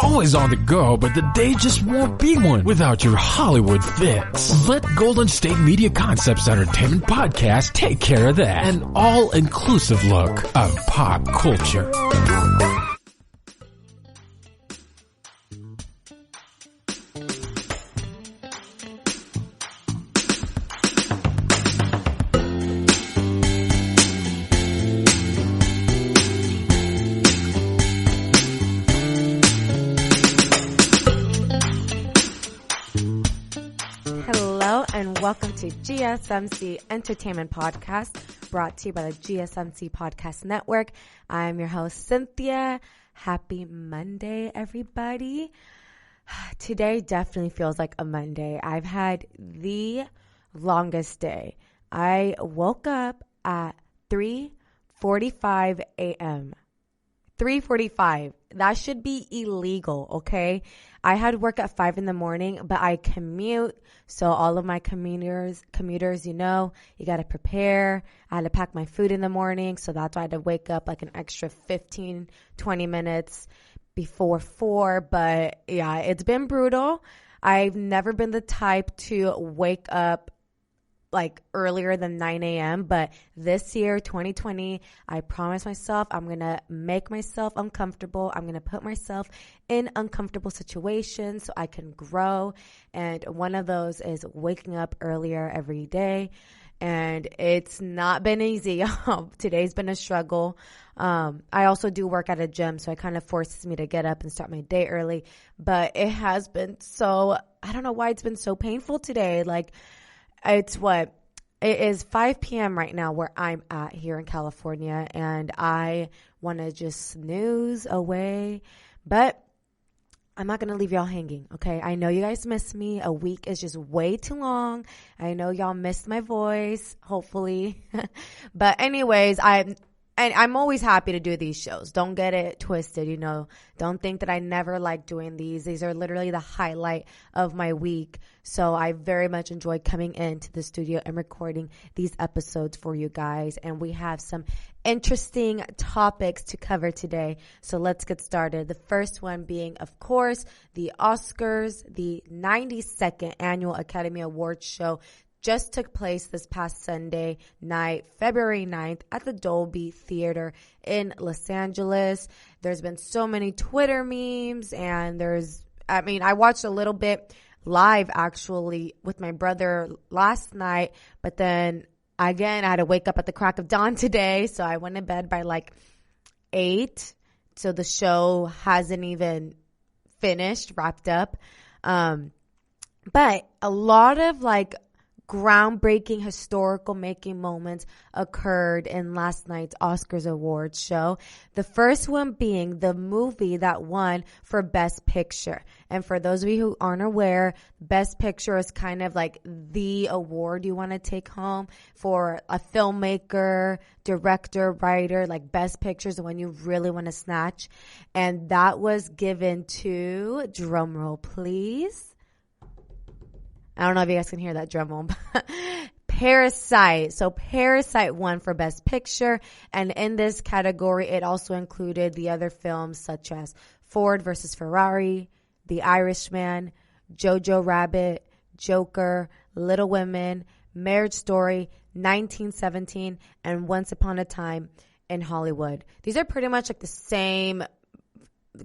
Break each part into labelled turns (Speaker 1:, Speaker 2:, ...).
Speaker 1: always on the go, but the day just won't be one without your Hollywood fix. Let Golden State Media Concepts Entertainment Podcast take care of that. An all-inclusive look of pop culture.
Speaker 2: Welcome to GSMC Entertainment Podcast, brought to you by the GSMC Podcast Network. I'm your host, Cynthia. Happy Monday, everybody. Today definitely feels like a Monday. I've had the longest day. I woke up at 3:45 a.m. 3:45. That should be illegal, okay? I had work at 5 in the morning, but I commute. So all of my commuters, you know, you got to prepare. I had to pack my food in the morning. So that's why I had to wake up like an extra 15, 20 minutes before 4. But yeah, it's been brutal. I've never been the type to wake up like earlier than 9 a.m. But this year, 2020, I promised myself I'm going to make myself uncomfortable. I'm going to put myself in uncomfortable situations so I can grow. And one of those is waking up earlier every day. And it's not been easy. Today's been a struggle. I also do work at a gym, so it kind of forces me to get up and start my day early. But it has been I don't know why it's been so painful today. Like, it is 5 p.m. right now where I'm at here in California, and I want to just snooze away, but I'm not going to leave y'all hanging, okay? I know you guys miss me. A week is just way too long. I know y'all missed my voice, hopefully. But anyways, I'm always happy to do these shows. Don't get it twisted, you know. Don't think that I never like doing these. These are literally the highlight of my week. So I very much enjoy coming into the studio and recording these episodes for you guys. And we have some interesting topics to cover today. So let's get started. The first one being, of course, the Oscars, the 92nd Annual Academy Awards show just took place this past Sunday night, February 9th, at the Dolby Theater in Los Angeles. There's been so many Twitter memes, and I watched a little bit live actually with my brother last night, but then again, I had to wake up at the crack of dawn today, so I went to bed by like 8. So the show hasn't even wrapped up. But a lot of like groundbreaking historical making moments occurred in last night's Oscars awards show. The first one being the movie that won for Best Picture. And for those of you who aren't aware, Best Picture is kind of like the award you want to take home for a filmmaker, director, writer. Like Best Picture is the one you really want to snatch. And that was given to, drumroll please, I don't know if you guys can hear that drum roll. Parasite. So Parasite won for Best Picture. And in this category, it also included the other films such as Ford versus Ferrari, The Irishman, Jojo Rabbit, Joker, Little Women, Marriage Story, 1917, and Once Upon a Time in Hollywood. These are pretty much like the same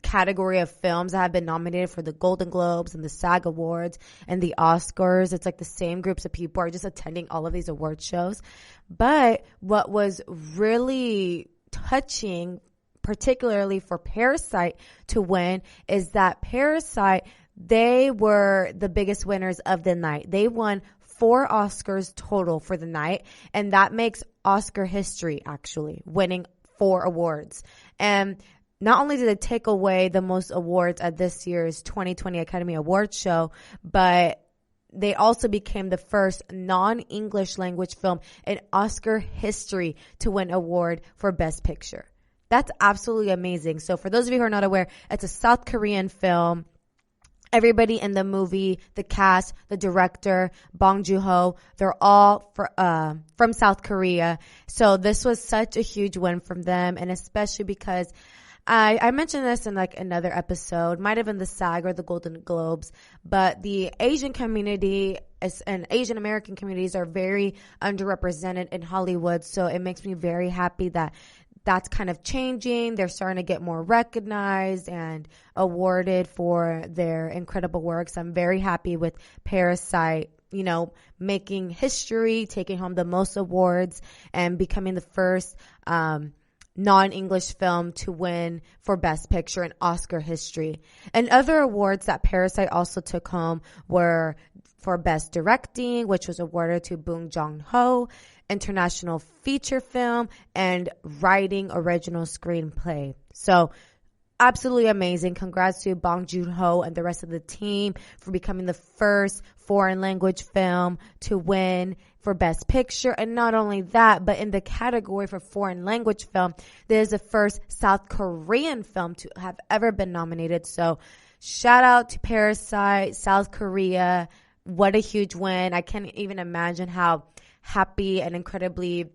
Speaker 2: category of films that have been nominated for the Golden Globes and the SAG Awards and the Oscars. It's like the same groups of people are just attending all of these award shows. But what was really touching, particularly for Parasite to win, is that Parasite, they were the biggest winners of the night. They won 4 Oscars total for the night, and that makes Oscar history, actually, winning 4 awards. And not only did it take away the most awards at this year's 2020 Academy Awards show, but they also became the first non-English language film in Oscar history to win an award for Best Picture. That's absolutely amazing. So for those of you who are not aware, it's a South Korean film. Everybody in the movie, the cast, the director, Bong Joon-ho, they're all from South Korea. So this was such a huge win from them, and especially because I mentioned this in like another episode, might have been the SAG or the Golden Globes, but the Asian community and Asian American communities are very underrepresented in Hollywood. So it makes me very happy that that's kind of changing. They're starting to get more recognized and awarded for their incredible works. I'm very happy with Parasite, you know, making history, taking home the most awards, and becoming the first non-English film to win for Best Picture in Oscar history. And other awards that Parasite also took home were for Best Directing, which was awarded to Bong Joon-ho, International Feature Film, and Writing Original Screenplay. So absolutely amazing. Congrats to Bong Joon-ho and the rest of the team for becoming the first foreign language film to win for Best Picture. And not only that, but in the category for foreign language film, this is the first South Korean film to have ever been nominated. So shout out to Parasite, South Korea. What a huge win. I can't even imagine how happy and incredibly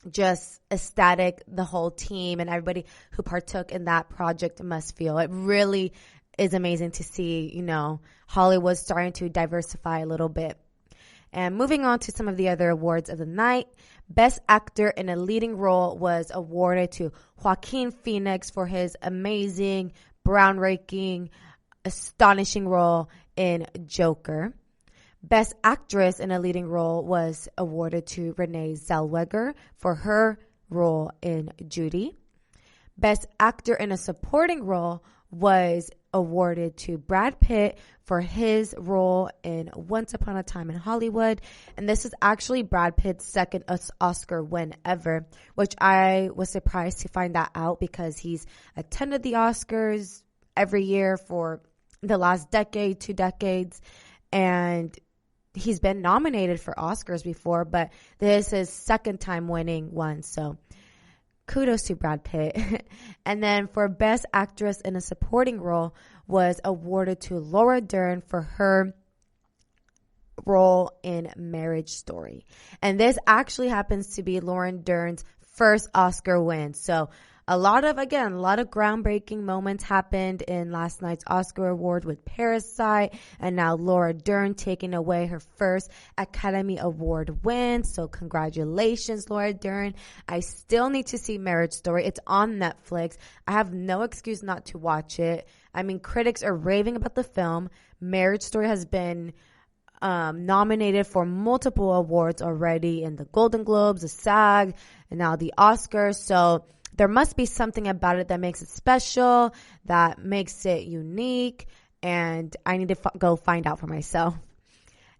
Speaker 2: just ecstatic the whole team and everybody who partook in that project must feel. It really is amazing to see, you know, Hollywood starting to diversify a little bit. And moving on to some of the other awards of the night, Best Actor in a Leading Role was awarded to Joaquin Phoenix for his amazing, groundbreaking, astonishing role in Joker. Best Actress in a Leading Role was awarded to Renee Zellweger for her role in Judy. Best Actor in a Supporting Role was awarded to Brad Pitt for his role in Once Upon a Time in Hollywood. And this is actually Brad Pitt's second Oscar win ever, which I was surprised to find that out because he's attended the Oscars every year for the last decade, 2 decades. And he's been nominated for Oscars before, but this is his second time winning one. So kudos to Brad Pitt. And then for Best Actress in a Supporting Role was awarded to Laura Dern for her role in Marriage Story. And this actually happens to be Laura Dern's first Oscar win. So a lot of groundbreaking moments happened in last night's Oscar award with Parasite, and now Laura Dern taking away her first Academy Award win. So congratulations, Laura Dern. I still need to see Marriage Story. It's on Netflix. I have no excuse not to watch it. I mean, critics are raving about the film. Marriage Story has been nominated for multiple awards already in the Golden Globes, the SAG, and now the Oscars. So there must be something about it that makes it special, that makes it unique, and I need to go find out for myself.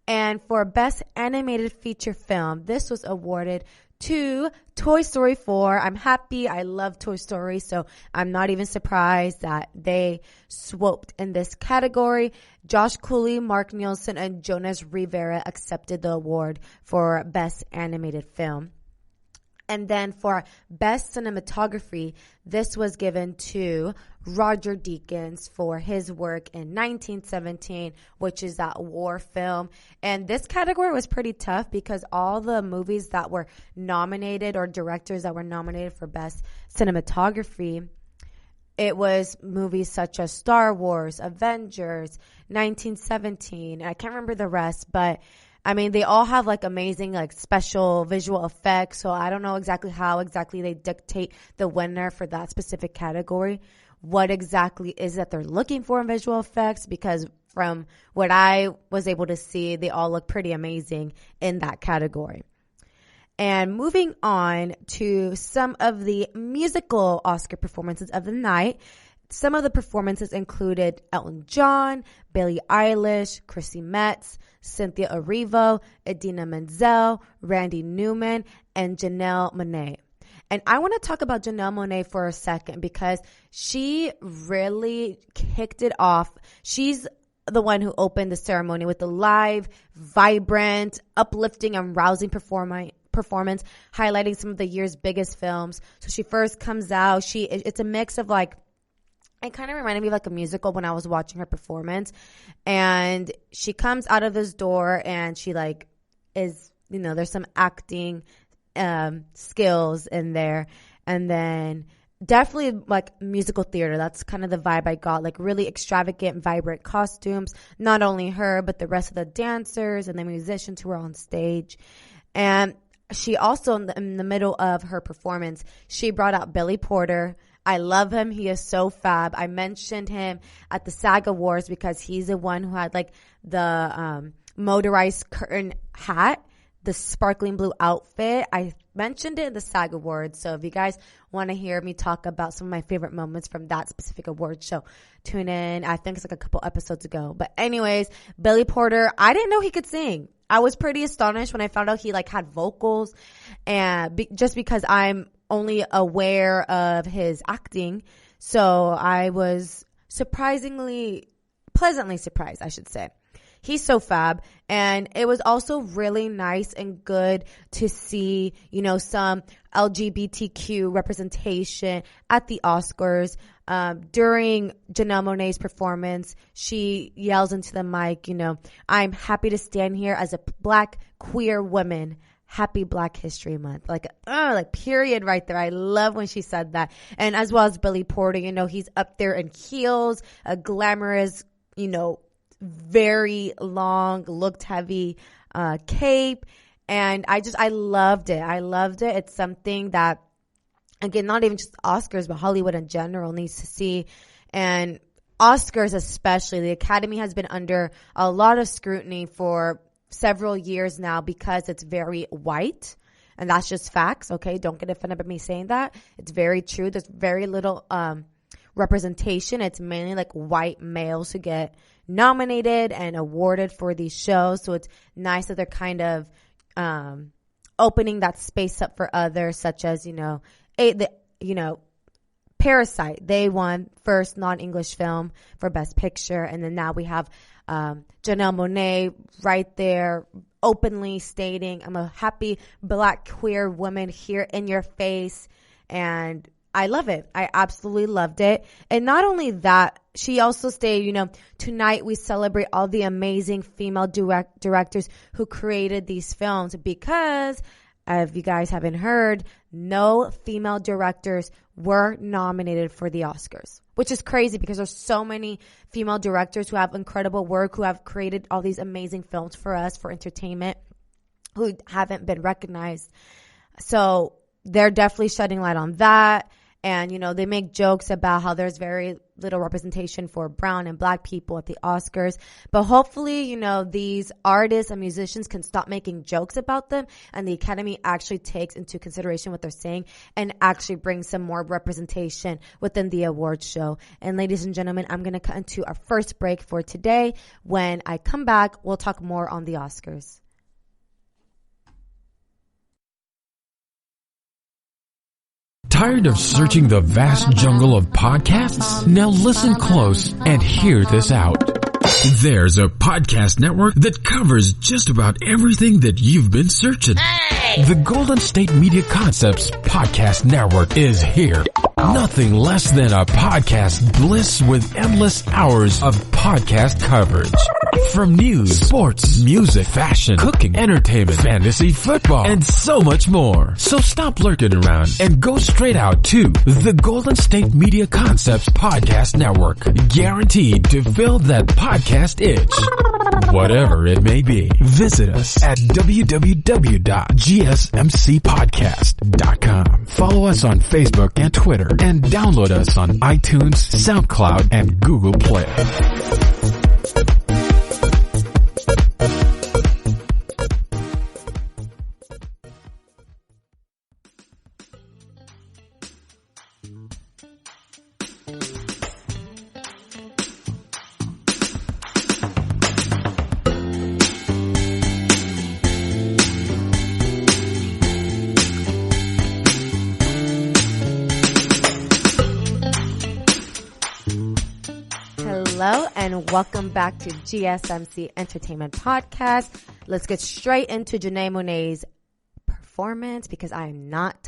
Speaker 2: And for Best Animated Feature Film, this was awarded to Toy Story 4. I'm happy. I love Toy Story, so I'm not even surprised that they swooped in this category. Josh Cooley, Mark Nielsen, and Jonas Rivera accepted the award for Best Animated Film. And then for Best Cinematography, this was given to Roger Deakins for his work in 1917, which is that war film. And this category was pretty tough because all the movies that were nominated or directors that were nominated for Best Cinematography, it was movies such as Star Wars, Avengers, 1917. I can't remember the rest, but I mean, they all have like amazing like special visual effects. So I don't know exactly how they dictate the winner for that specific category. What exactly is that they're looking for in visual effects? Because from what I was able to see, they all look pretty amazing in that category. And moving on to some of the musical Oscar performances of the night. Some of the performances included Elton John, Billie Eilish, Chrissy Metz, Cynthia Erivo, Idina Menzel, Randy Newman, and Janelle Monáe. And I want to talk about Janelle Monáe for a second because she really kicked it off. She's the one who opened the ceremony with the live, vibrant, uplifting, and rousing performance, highlighting some of the year's biggest films. So she first comes out. It's a mix of like, it kind of reminded me of like a musical when I was watching her performance. And she comes out of this door and she like is, you know, there's some acting skills in there. And then definitely like musical theater. That's kind of the vibe I got, like really extravagant, vibrant costumes. Not only her, but the rest of the dancers and the musicians who were on stage. And she also, in the middle of her performance, she brought out Billy Porter. I love him. He is so fab. I mentioned him at the SAG Awards because he's the one who had like the motorized curtain hat, the sparkling blue outfit. I mentioned it in the SAG Awards. So if you guys want to hear me talk about some of my favorite moments from that specific award show, tune in. I think it's like a couple episodes ago. But anyways, Billy Porter, I didn't know he could sing. I was pretty astonished when I found out he like had vocals, and just because I'm only aware of his acting. So I was pleasantly surprised, I should say. He's so fab. And it was also really nice and good to see, some LGBTQ representation at the Oscars. During Janelle Monáe's performance, she yells into the mic, I'm happy to stand here as a Black queer woman. Happy Black History Month. Like period right there. I love when she said that. And as well as Billy Porter, he's up there in heels, a glamorous, very long, looked heavy cape. And I loved it. I loved it. It's something that, again, not even just Oscars, but Hollywood in general needs to see. And Oscars especially, the Academy has been under a lot of scrutiny for several years now because it's very white. And that's just facts, okay? Don't get offended by me saying that. It's very true. There's very little representation. It's mainly like white males who get nominated and awarded for these shows. So it's nice that they're kind of opening that space up for others, such as, Parasite. They won first non-English film for Best Picture. And then now we have Janelle Monáe right there openly stating, I'm a happy Black queer woman here in your face. And I love it. I absolutely loved it. And not only that, she also stated, tonight we celebrate all the amazing female directors who created these films, because if you guys haven't heard, no female directors were nominated for the Oscars, which is crazy because there's so many female directors who have incredible work, who have created all these amazing films for us, for entertainment, who haven't been recognized. So they're definitely shedding light on that. And, they make jokes about how there's very little representation for brown and Black people at the Oscars. But hopefully, these artists and musicians can stop making jokes about them, and the Academy actually takes into consideration what they're saying and actually brings some more representation within the awards show. And ladies and gentlemen, I'm going to cut into our first break for today. When I come back, we'll talk more on the Oscars.
Speaker 1: Tired of searching the vast jungle of podcasts? Now listen close and hear this out. There's a podcast network that covers just about everything that you've been searching. Hey! The Golden State Media Concepts Podcast Network is here. Nothing less than a podcast bliss with endless hours of podcast coverage. From news, sports, music, fashion, cooking, entertainment, fantasy, football, and so much more. So stop lurking around and go straight out to the Golden State Media Concepts Podcast Network. Guaranteed to fill that podcast itch. Whatever it may be. Visit us at www.gsmcpodcast.com. Follow us on Facebook and Twitter, and download us on iTunes, SoundCloud, and Google Play.
Speaker 2: Hello and welcome back to GSMC Entertainment Podcast. Let's get straight into Janelle Monáe's performance because I'm not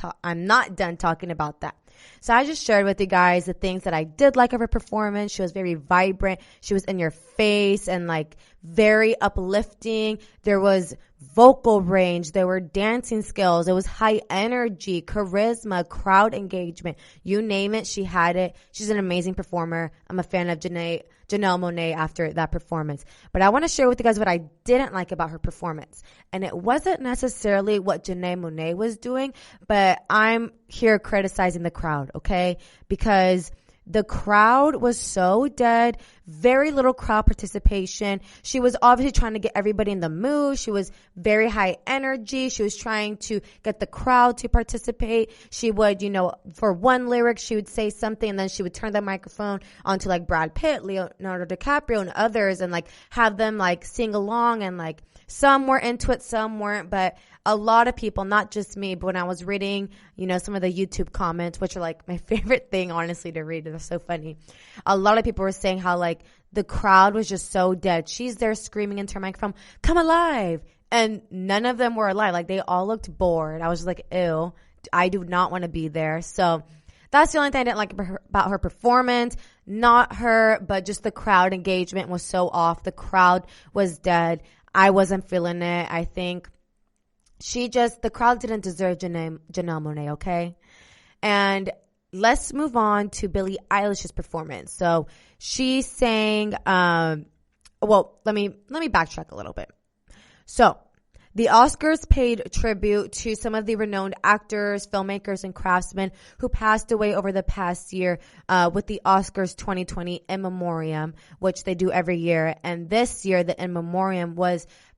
Speaker 2: done talking about that. So I just shared with you guys the things that I did like of her performance. She was very vibrant. She was in your face and like very uplifting. There was vocal range, there were dancing skills, it was high energy, charisma, crowd engagement, you name it, she had it. She's an amazing performer. I'm a fan of Janelle Monáe after that performance. But I want to share with you guys what I didn't like about her performance. And it wasn't necessarily what Janelle Monáe was doing, but I'm here criticizing the crowd, okay? Because the crowd was so dead, very little crowd participation. She was obviously trying to get everybody in the mood. She was very high energy. She was trying to get the crowd to participate. She would, for one lyric, she would say something and then she would turn the microphone onto like Brad Pitt, Leonardo DiCaprio and others and like have them like sing along and like some were into it, some weren't, but a lot of people, not just me, but when I was reading, some of the YouTube comments, which are like my favorite thing, honestly, to read. They're so funny. A lot of people were saying how like the crowd was just so dead. She's there screaming into her microphone, "Come alive." And none of them were alive. Like they all looked bored. I was just like, ew, I do not want to be there. So that's the only thing I didn't like about her performance. Not her, but just the crowd engagement was so off. The crowd was dead. I wasn't feeling it. I think the crowd didn't deserve Janelle Monáe, okay? And let's move on to Billie Eilish's performance. So she sang, let me backtrack a little bit. So the Oscars paid tribute to some of the renowned actors, filmmakers, and craftsmen who passed away over the past year with the Oscars 2020 In Memoriam, which they do every year. And this year, the In Memoriam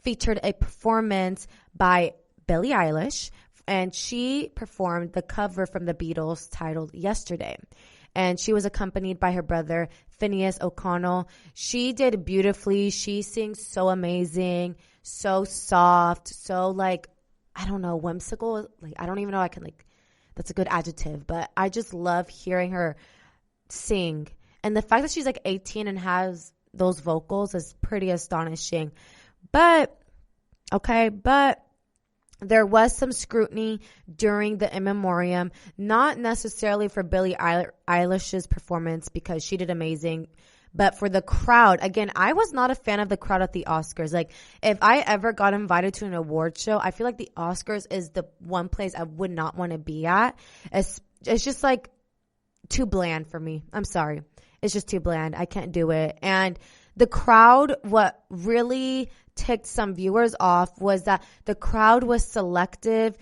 Speaker 2: featured a performance by Billie Eilish, and she performed the cover from the Beatles titled Yesterday. And she was accompanied by her brother, Phineas O'Connell. She did beautifully. She sings so amazing, so soft, so like, I don't know, whimsical. Like, I don't even know I can that's a good adjective, but I just love hearing her sing. And the fact that she's like 18 and has those vocals is pretty astonishing. But there was some scrutiny during the In Memoriam, not necessarily for Billie Eilish's performance because she did amazing, but for the crowd. Again, I was not a fan of the crowd at the Oscars. Like, if I ever got invited to an award show, I feel like the Oscars is the one place I would not want to be at. It's just like too bland for me. I'm sorry. It's just too bland. I can't do it. And the crowd, what really ticked some viewers off was that the crowd was selective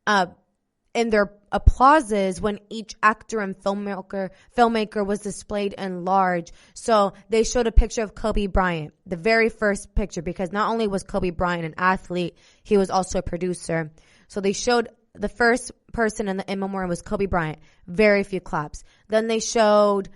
Speaker 2: in their applauses when each actor and filmmaker was displayed in large. So they showed a picture of Kobe Bryant, the very first picture, because not only was Kobe Bryant an athlete, he was also a producer. So they showed the first person in the In Memoriam was Kobe Bryant. Very few claps. Then they showed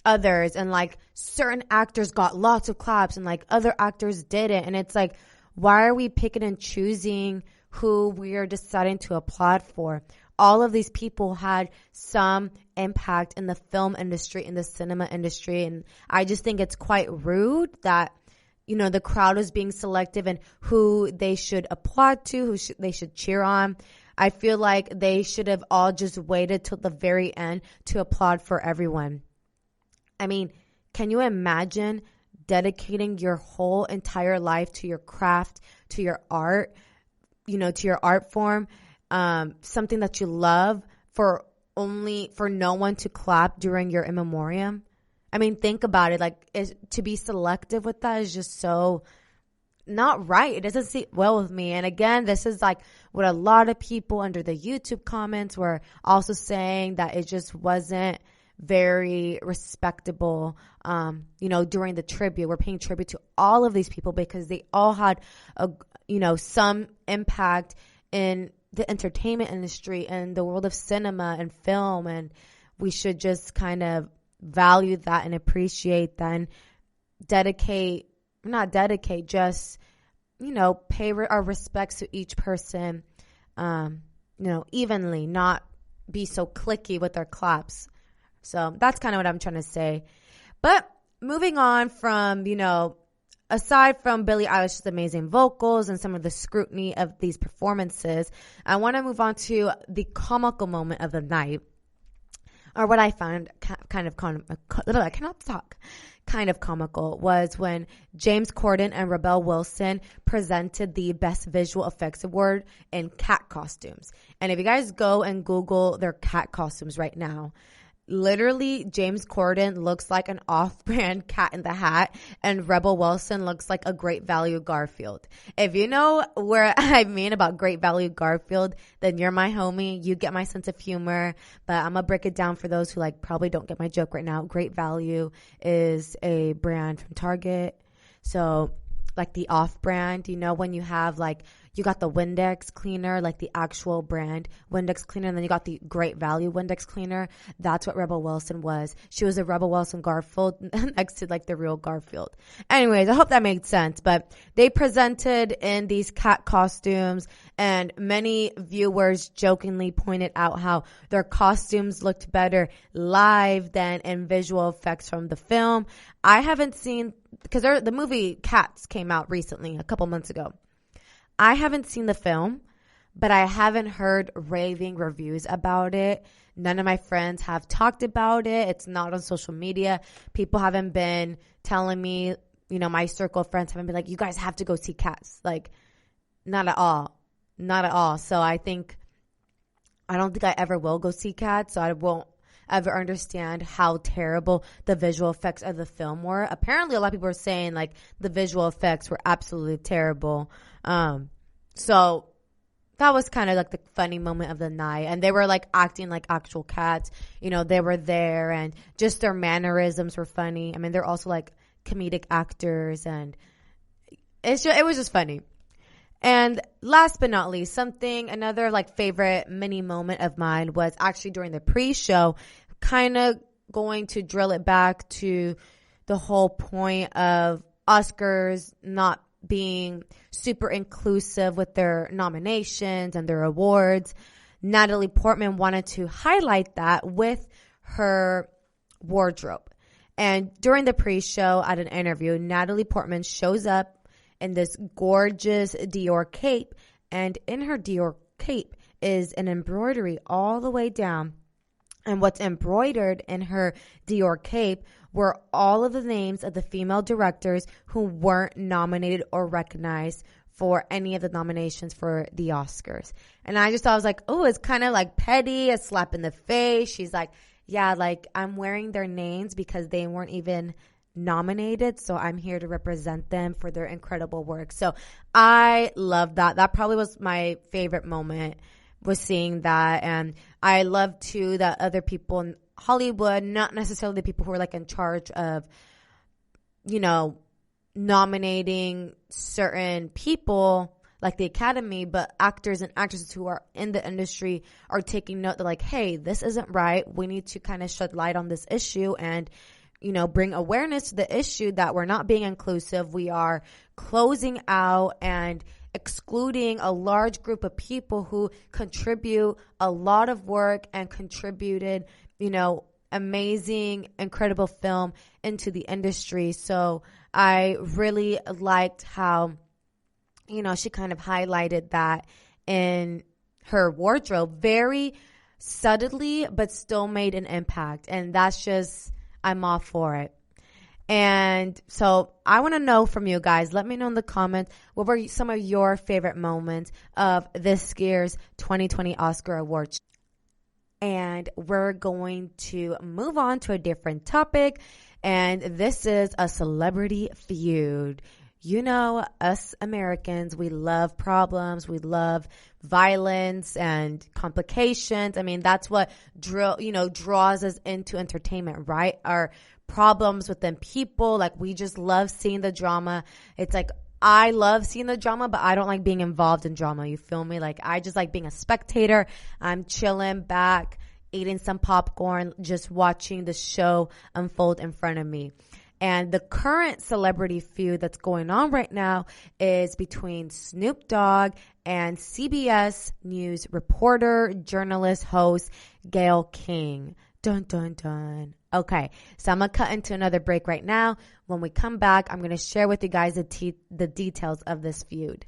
Speaker 2: others, and like certain actors got lots of claps and like other actors didn't. And it's like, why are we picking and choosing who we are deciding to applaud for? All of these people had some impact in the film industry, in the cinema industry. And I just think it's quite rude that, the crowd is being selective in who they should applaud to, they should cheer on. I feel like they should have all just waited till the very end to applaud for everyone. I mean, can you imagine dedicating your whole entire life to your craft, to your art, to your art form, something that you love for no one to clap during your In Memoriam? I mean, think about it. Like, to be selective with that is just so not right. It doesn't sit well with me. And again, this is like what a lot of people under the YouTube comments were also saying, that it just wasn't very respectable, during the tribute. We're paying tribute to all of these people because they all had some impact in the entertainment industry and the world of cinema and film. And we should just kind of value that and appreciate that and pay our respects to each person, evenly, not be so cliquey with our claps. So that's kind of what I'm trying to say. But moving on from, aside from Billie Eilish's amazing vocals and some of the scrutiny of these performances, I want to move on to the comical moment of the night, or what I found I cannot talk. Kind of comical was when James Corden and Rebel Wilson presented the Best Visual Effects Award in cat costumes. And if you guys go and Google their cat costumes right now, literally James Corden looks like an off-brand Cat in the Hat, and Rebel Wilson looks like a Great Value Garfield. If you know where I mean about Great Value Garfield, then you're my homie. You get my sense of humor, but I'm gonna break it down for those who like probably don't get my joke right now. Great Value is a brand from Target. So like the off-brand, you know, when you have like, you got the Windex cleaner, like the actual brand Windex cleaner, and then you got the Great Value Windex cleaner. That's what Rebel Wilson was. She was a Rebel Wilson Garfield next to like the real Garfield. Anyways, I hope that made sense. But they presented in these cat costumes, and many viewers jokingly pointed out how their costumes looked better live than in visual effects from the film. I haven't seen, because the movie Cats came out recently, a couple months ago. I haven't seen the film, but I haven't heard raving reviews about it. None of my friends have talked about it. It's not on social media. People haven't been telling me, you know, my circle of friends haven't been like, you guys have to go see Cats. Like, not at all. Not at all. So I don't think I ever will go see Cats. So I won't ever understand how terrible the visual effects of the film were. Apparently, a lot of people are saying like the visual effects were absolutely terrible. So that was kind of like the funny moment of the night. And they were like acting like actual cats. You know, they were there, and just their mannerisms were funny. I mean, they're also like comedic actors, and it was just funny. And last but not least, another like favorite mini moment of mine was actually during the pre-show, kind of going to drill it back to the whole point of Oscars not being super inclusive with their nominations and their awards. Natalie Portman wanted to highlight that with her wardrobe. And during the pre-show at an interview, Natalie Portman shows up in this gorgeous Dior cape, and in her Dior cape is an embroidery all the way down. And what's embroidered in her Dior cape were all of the names of the female directors who weren't nominated or recognized for any of the nominations for the Oscars. And I was like, oh, it's kind of like petty, a slap in the face. She's like, yeah, like I'm wearing their names because they weren't even nominated, so I'm here to represent them for their incredible work. So I love that. That probably was my favorite moment, was seeing that. And I love too that other people in Hollywood, not necessarily the people who are like in charge of, you know, nominating certain people like the Academy, but actors and actresses who are in the industry are taking note that like, hey, this isn't right. We need to kind of shed light on this issue and, you know, bring awareness to the issue that we're not being inclusive. We are closing out and excluding a large group of people who contribute a lot of work and contributed, you know, amazing, incredible film into the industry. So I really liked how, you know, she kind of highlighted that in her wardrobe very subtly, but still made an impact. And that's just, I'm all for it. And so I want to know from you guys. Let me know in the comments, what were some of your favorite moments of this year's 2020 Oscar Awards? And we're going to move on to a different topic. And this is a celebrity feud. You know, us Americans, we love problems. We love violence and complications. I mean, that's what draws us into entertainment, right? Our problems within people. Like, we just love seeing the drama. It's like, I love seeing the drama, but I don't like being involved in drama. You feel me? Like, I just like being a spectator. I'm chilling back, eating some popcorn, just watching the show unfold in front of me. And the current celebrity feud that's going on right now is between Snoop Dogg and CBS News reporter, journalist, host, Gayle King. Dun, dun, dun. Okay, so I'm going to cut into another break right now. When we come back, I'm going to share with you guys the details of this feud.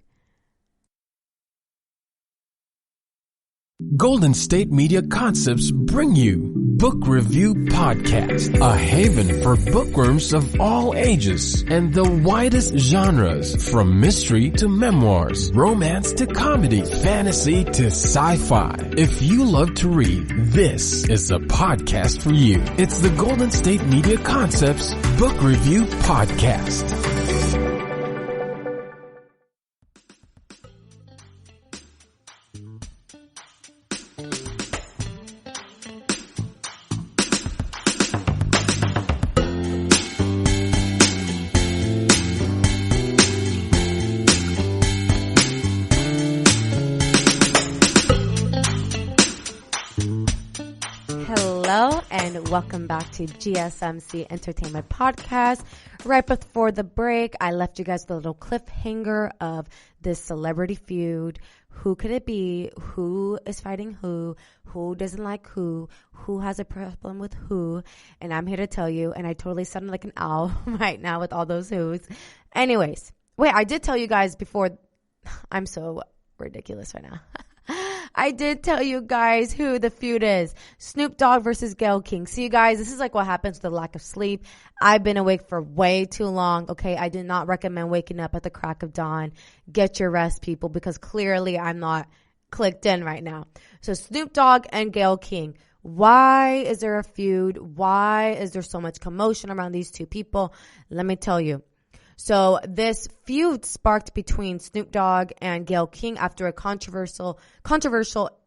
Speaker 1: Golden State Media Concepts bring you Book Review Podcast, a haven for bookworms of all ages and the widest genres, from mystery to memoirs, romance to comedy, fantasy to sci-fi. If you love to read, this is the podcast for you. It's the Golden State Media Concepts Book Review Podcast.
Speaker 2: Welcome back to GSMC Entertainment Podcast. Right before the break, I left you guys with a little cliffhanger of this celebrity feud. Who could it be? Who is fighting who? Who doesn't like who? Who has a problem with who? And I'm here to tell you, and I totally sound like an owl right now with all those who's. Anyways, wait, I did tell you guys before. I'm so ridiculous right now. I did tell you guys who the feud is. Snoop Dogg versus Gayle King. See, you guys, this is like what happens with the lack of sleep. I've been awake for way too long, okay? I do not recommend waking up at the crack of dawn. Get your rest, people, because clearly I'm not clicked in right now. So Snoop Dogg and Gayle King. Why is there a feud? Why is there so much commotion around these two people? Let me tell you. So this feud sparked between Snoop Dogg and Gayle King after a controversial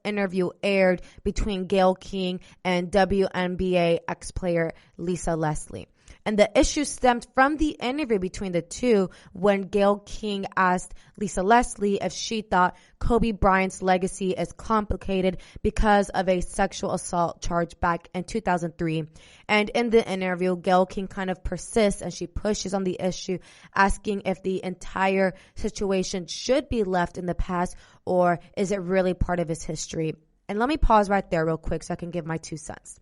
Speaker 2: interview aired between Gayle King and WNBA ex-player Lisa Leslie. And the issue stemmed from the interview between the two when Gayle King asked Lisa Leslie if she thought Kobe Bryant's legacy is complicated because of a sexual assault charge back in 2003. And in the interview, Gayle King kind of persists and she pushes on the issue, asking if the entire situation should be left in the past or is it really part of his history. And let me pause right there real quick so I can give my 2 cents.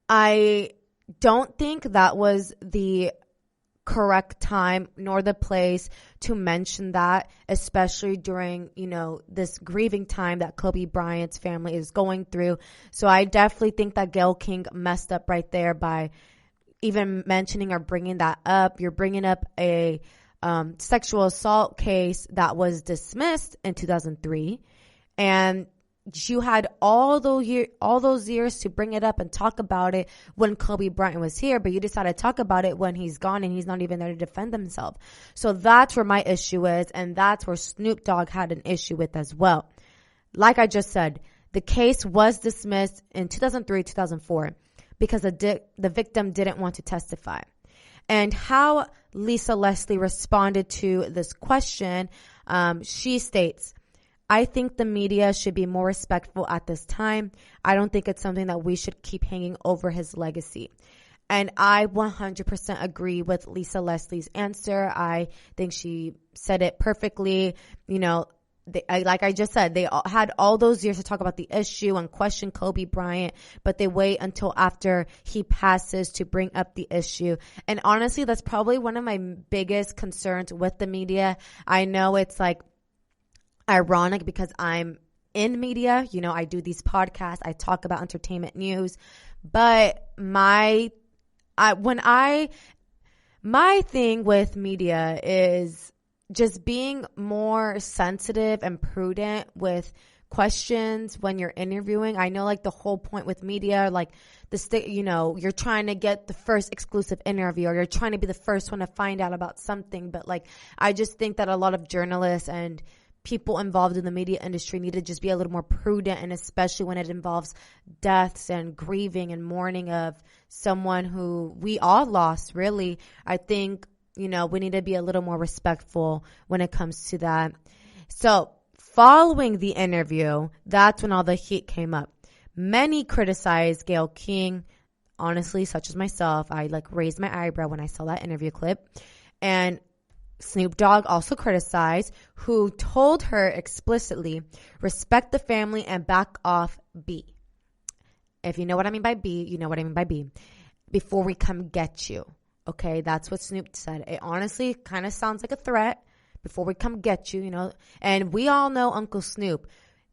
Speaker 2: I don't think that was the correct time nor the place to mention that, especially during, this grieving time that Kobe Bryant's family is going through. So I definitely think that Gayle King messed up right there by even mentioning or bringing that up. You're bringing up a sexual assault case that was dismissed in 2003, and you had all those years to bring it up and talk about it when Kobe Bryant was here, but you decided to talk about it when he's gone and he's not even there to defend himself. So that's where my issue is, and that's where Snoop Dogg had an issue with as well. Like I just said, the case was dismissed in 2003, 2004 because the victim didn't want to testify. And how Lisa Leslie responded to this question, she states, I think the media should be more respectful at this time. I don't think it's something that we should keep hanging over his legacy. And I 100% agree with Lisa Leslie's answer. I think she said it perfectly. Like I just said, they had all those years to talk about the issue and question Kobe Bryant, but they wait until after he passes to bring up the issue. And honestly, that's probably one of my biggest concerns with the media. I know it's like ironic because I'm in media, I do these podcasts, I talk about entertainment news, but my thing with media is just being more sensitive and prudent with questions when you're interviewing. I know like the whole point with media, like you're trying to get the first exclusive interview or you're trying to be the first one to find out about something, but like I just think that a lot of journalists and people involved in the media industry need to just be a little more prudent, and especially when it involves deaths and grieving and mourning of someone who we all lost, really. I think, we need to be a little more respectful when it comes to that. So following the interview, that's when all the heat came up. Many criticized Gayle King, honestly, such as myself. I raised my eyebrow when I saw that interview clip. And Snoop Dogg also criticized, who told her explicitly, respect the family and back off B. If you know what I mean by B, you know what I mean by B. Before we come get you. Okay, that's what Snoop said. It honestly kind of sounds like a threat. Before we come get you, And we all know Uncle Snoop.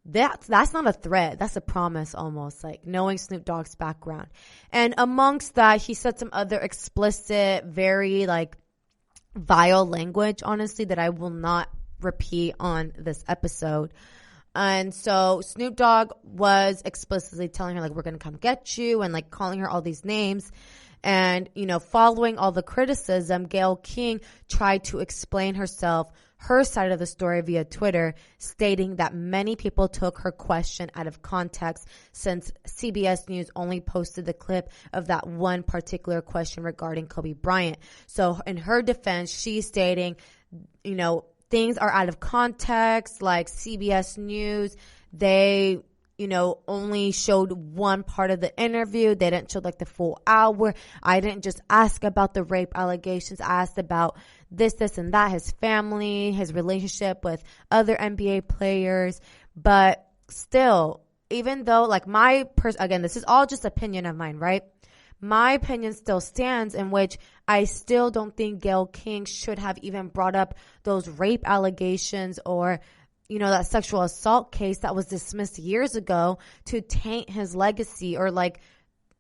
Speaker 2: that's not a threat. That's a promise almost, like knowing Snoop Dogg's background. And amongst that, he said some other explicit, very like vile language, honestly, that I will not repeat on this episode. And so Snoop Dogg was explicitly telling her, like, we're going to come get you, and like calling her all these names. And, you know, following all the criticism, Gayle King tried to explain her side of the story via Twitter, stating that many people took her question out of context since CBS News only posted the clip of that one particular question regarding Kobe Bryant. So in her defense, she's stating, you know, things are out of context, like CBS News, they, you know, only showed one part of the interview. They didn't show like the full hour. I didn't just ask about the rape allegations. I asked about this, and that, his family, his relationship with other NBA players. But still, even though like again, this is all just opinion of mine, right? My opinion still stands, in which I still don't think Gayle King should have even brought up those rape allegations or, you know, that sexual assault case that was dismissed years ago to taint his legacy or like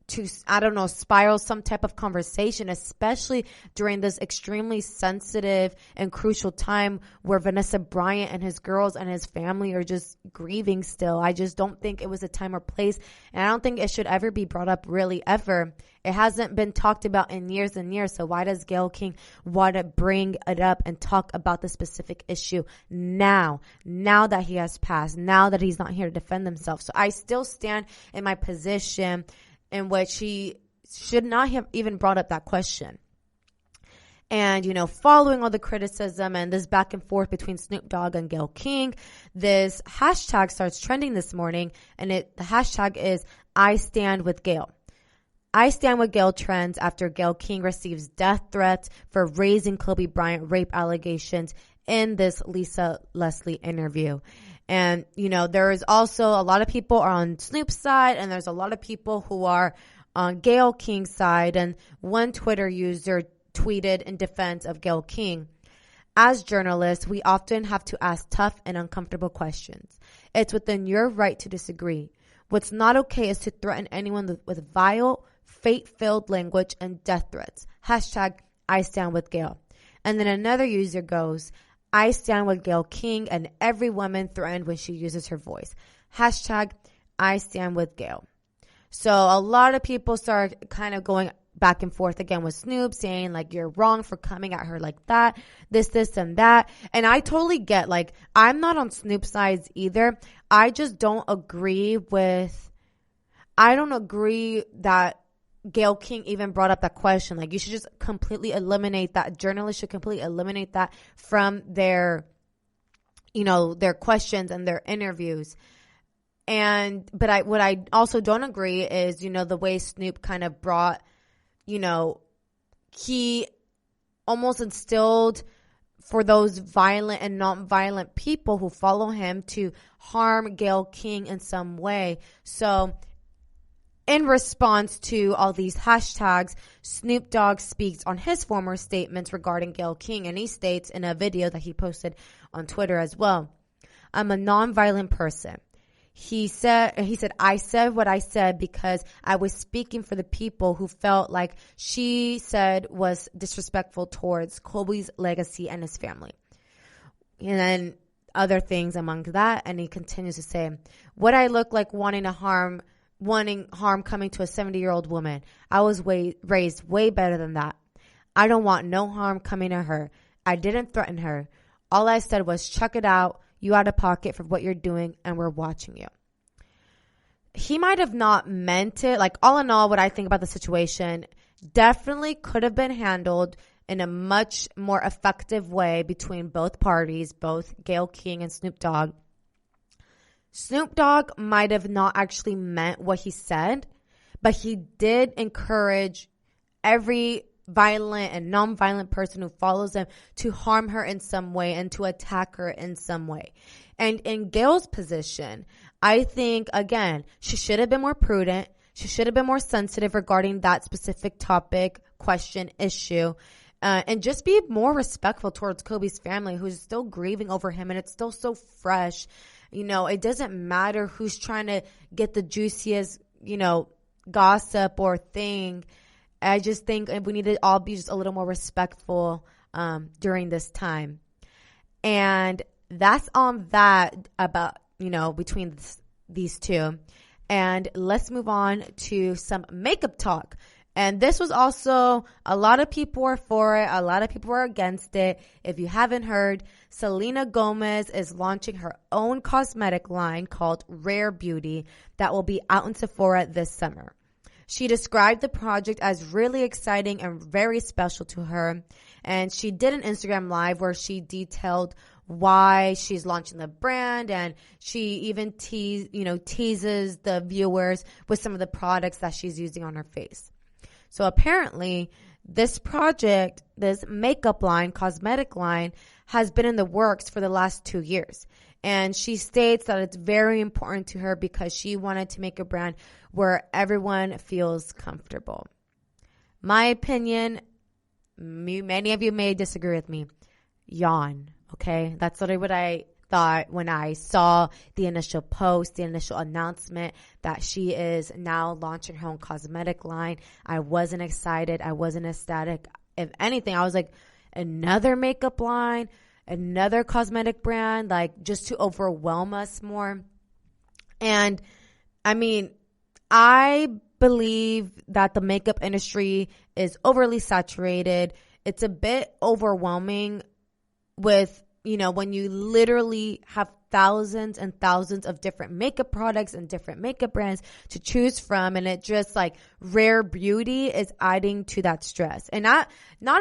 Speaker 2: to, I don't know, spiral some type of conversation, especially during this extremely sensitive and crucial time where Vanessa Bryant and his girls and his family are just grieving still. I just don't think it was a time or place, and I don't think it should ever be brought up, really, ever. It hasn't been talked about in years and years, so why does Gayle King want to bring it up and talk about the specific issue now that he has passed, now that he's not here to defend himself? So I still stand in my position in which he should not have even brought up that question. And, you know, following all the criticism and this back and forth between Snoop Dogg and Gayle King, this hashtag starts trending this morning, and the hashtag is I Stand With Gayle. I Stand With Gayle trends after Gayle King receives death threats for raising Kobe Bryant rape allegations in this Lisa Leslie interview. And, you know, there is also a lot of people are on Snoop's side, and there's a lot of people who are on Gayle King's side. And one Twitter user tweeted in defense of Gayle King, as journalists, we often have to ask tough and uncomfortable questions. It's within your right to disagree. What's not okay is to threaten anyone with vile, fate-filled language and death threats. Hashtag I Stand With Gayle. And then another user goes, I stand with Gayle King and every woman threatened when she uses her voice. Hashtag I Stand With Gayle. So a lot of people start kind of going back and forth again with Snoop, saying like, you're wrong for coming at her like that, this, and that. And I totally get, like, I'm not on Snoop's sides either. I just don't agree that Gayle King even brought up that question. Like, you should just completely eliminate that. Journalists should completely eliminate that from their, you know, their questions and their interviews. But what I also don't agree is, you know, the way Snoop kind of brought, you know, he almost instilled for those violent and non-violent people who follow him to harm Gayle King in some way. So in response to all these hashtags, Snoop Dogg speaks on his former statements regarding Gayle King, and he states in a video that he posted on Twitter as well, I'm a non-violent person. He said, I said what I said because I was speaking for the people who felt like she said was disrespectful towards Kobe's legacy and his family. And then other things among that. And he continues to say, what I look like wanting harm coming to a 70-year-old woman. I was raised way better than that. I don't want no harm coming to her. I didn't threaten her. All I said was, chuck it out. You out of pocket for what you're doing, and we're watching you. He might have not meant it. Like, all in all, what I think about the situation definitely could have been handled in a much more effective way between both parties, both Gayle King and Snoop Dogg. Snoop Dogg might have not actually meant what he said, but he did encourage every violent and non-violent person who follows him to harm her in some way and to attack her in some way. And in Gayle's position, I think, again, she should have been more prudent. She should have been more sensitive regarding that specific topic, question, issue, and just be more respectful towards Kobe's family, who's still grieving over him, and it's still so fresh. It doesn't matter who's trying to get the juiciest, gossip or thing. I just think we need to all be just a little more respectful during this time. And that's on that about, between these two. And let's move on to some makeup talk. And this was also, a lot of people are for it. A lot of people are against it. If you haven't heard, Selena Gomez is launching her own cosmetic line called Rare Beauty that will be out in Sephora this summer. She described the project as really exciting and very special to her. And she did an Instagram live where she detailed why she's launching the brand, and she even teases the viewers with some of the products that she's using on her face. So apparently this project, this makeup line, cosmetic line, has been in the works for the last 2 years. And she states that it's very important to her because she wanted to make a brand where everyone feels comfortable. My opinion, many of you may disagree with me. Yawn, okay? That's literally what I thought when I saw the initial post, the initial announcement that she is now launching her own cosmetic line. I wasn't excited. I wasn't ecstatic. If anything, I was like, another makeup line, another cosmetic brand, like just to overwhelm us more. And I mean, I believe that the makeup industry is overly saturated. It's a bit overwhelming with, when you literally have thousands and thousands of different makeup products and different makeup brands to choose from. And it just like Rare Beauty is adding to that stress. And not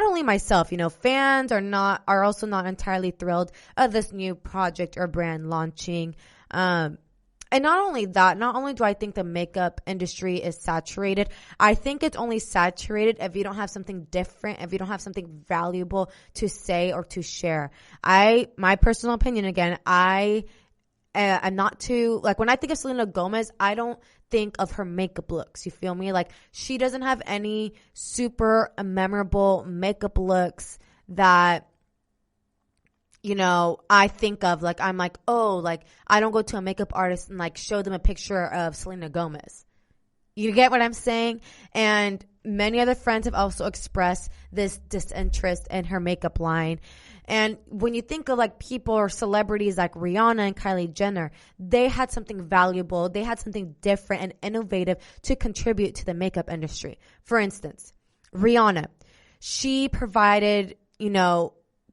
Speaker 2: only myself, fans are also not entirely thrilled of this new project or brand launching. And not only that, not only do I think the makeup industry is saturated, I think it's only saturated if you don't have something different, if you don't have something valuable to say or to share. My personal opinion, again, I'm not too, like when I think of Selena Gomez, I don't think of her makeup looks. You feel me? Like she doesn't have any super memorable makeup looks that I think of, like, I'm like, oh, like, I don't go to a makeup artist and, like, show them a picture of Selena Gomez. You get what I'm saying? And many other friends have also expressed this disinterest in her makeup line. And when you think of, like, people or celebrities like Rihanna and Kylie Jenner, they had something valuable. They had something different and innovative to contribute to the makeup industry. For instance, Rihanna, she provided,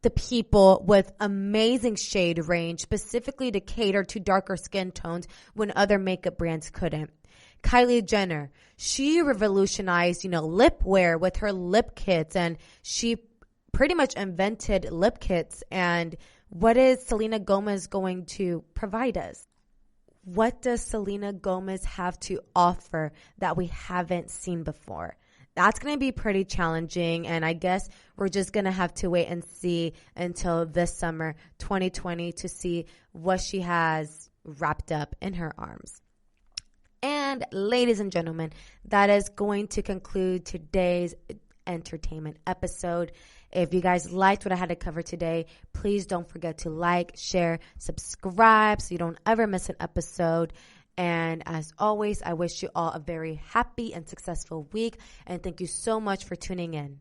Speaker 2: the people with amazing shade range specifically to cater to darker skin tones when other makeup brands couldn't. Kylie Jenner, she revolutionized, lip wear with her lip kits, and she pretty much invented lip kits. And what is Selena Gomez going to provide us? What does Selena Gomez have to offer that we haven't seen before? That's going to be pretty challenging, and I guess we're just going to have to wait and see until this summer 2020 to see what she has wrapped up in her arms. And ladies and gentlemen, that is going to conclude today's entertainment episode. If you guys liked what I had to cover today, please don't forget to like, share, subscribe so you don't ever miss an episode. And as always, I wish you all a very happy and successful week. And thank you so much for tuning in.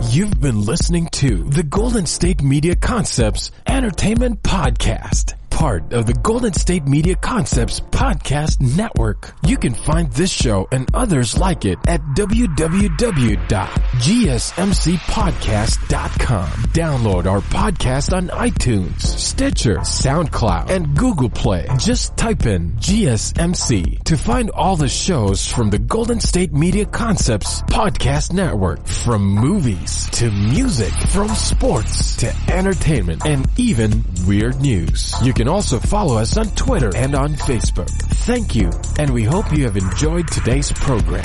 Speaker 1: You've been listening to the Golden State Media Concepts Entertainment Podcast, part of the Golden State Media Concepts Podcast Network. You can find this show and others like it at www.gsmcpodcast.com. Download our podcast on iTunes, Stitcher, SoundCloud, and Google Play. Just type in GSMC to find all the shows from the Golden State Media Concepts Podcast Network, from movies to music, from sports to entertainment, and even weird news. You can also follow us on Twitter and on Facebook. Thank you, and we hope you have enjoyed today's program.